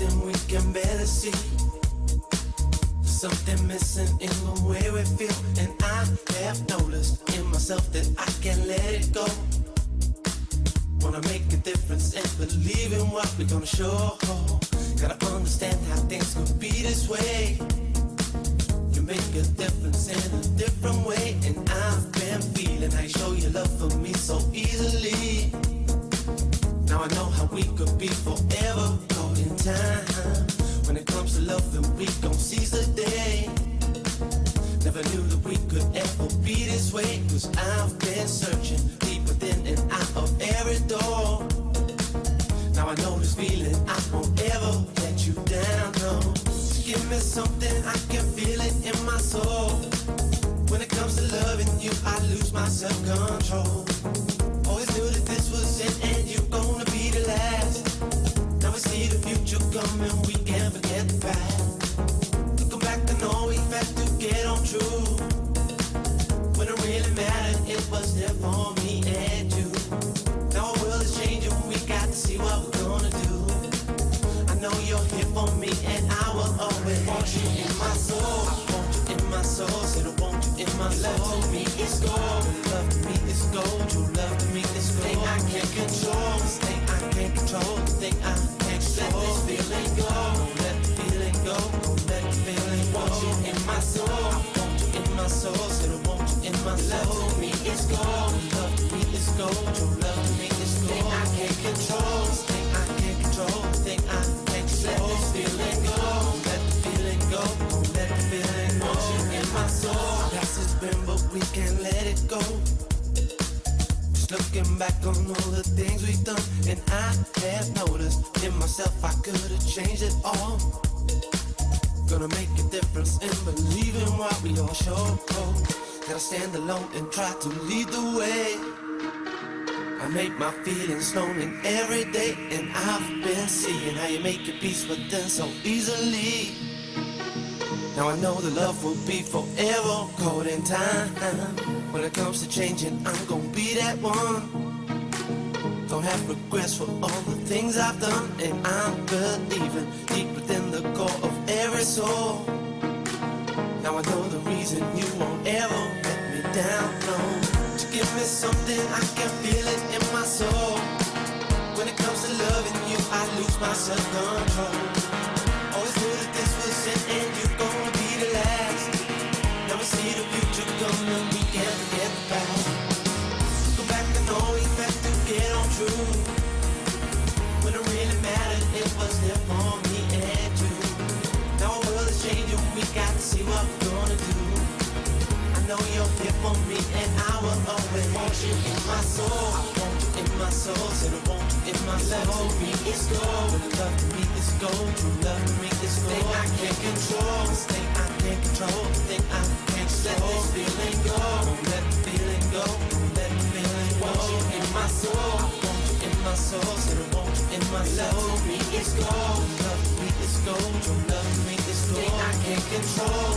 something we can better see. Something missing in the way we feel, and I have noticed in myself that I can't let it go. Wanna make a difference and believe in what we're gonna show. Gotta understand how things could be this way. You make a difference in a different way, and I've been feeling how you show your love for me so easily. Now I know how we could be forever caught in time. When it comes to love, then we gon' seize the day. Never knew that we could ever be this way, 'cause I've been searching deep within and out of every door. Now I know this feeling, I won't ever let you down, no. Give me something, I can feel it in my soul. When it comes to loving you, I lose my self-control. Always knew that this was it and you're gonna be the last. Now we see the future coming, we can't forget the past. Looking back, I know we had to get on true. When it really mattered, it was there for me and you. Now our world is changing, we got to see what we're gonna do. I know you're here for me and I will always want you in my soul. I want you in my soul, said I want you in my soul. Love to me is gold, love to me is gold. True love to me is gold. Thing I can't control, this thing I can't control, this thing I can't control. Let this feeling go, don't let the feeling go, don't let the feeling go. Want you in my soul, I want you in my soul, said I want you in my soul. Love to me is gold, love to me is gold. True love to me is gold. Thing I can't control, this thing I can't control, this thing I can't control. Let this feeling go, don't let the feeling go, don't let the feeling go. Want you in my soul. Past has been, but we can't let it go. Just looking back on all the things we've done, and I have noticed in myself I could've changed it all. Gonna make a difference and believe in what we all show. Gotta stand alone and try to lead the way. I make my feelings known in every day, and I've been seeing how you make your peace with them so easily. Now I know the love will be forever caught in time. When it comes to changing, I'm gonna be that one. Don't have regrets for all the things I've done, and I'm believing deep within the core of every soul. Now I know the reason you won't ever let me down, no. To give me something, I can feel it in my soul. When it comes to loving you, I lose my self-control. Always knew that this was it and you're gonna be the last. Now we see the future coming, we can't forget the past. Go back and know we had to get on true. When it really mattered, it was there for me and you. Now our world is changing, we got to see what we're gonna do. I know you're here for me and I will always want you in my soul. I want you in my soul, said I want you in my soul. Love to me is gold, love to me is gold. True love to me is gold. Thing I can't control, this thing I can't control, this thing I can't control. Let this feeling go, don't let the feeling go, don't let the feeling go. Want you in my soul, I want you in my soul, said I want you in my soul. Love to me is gold, love to me is gold. True love to me is gold. Thing I can't control,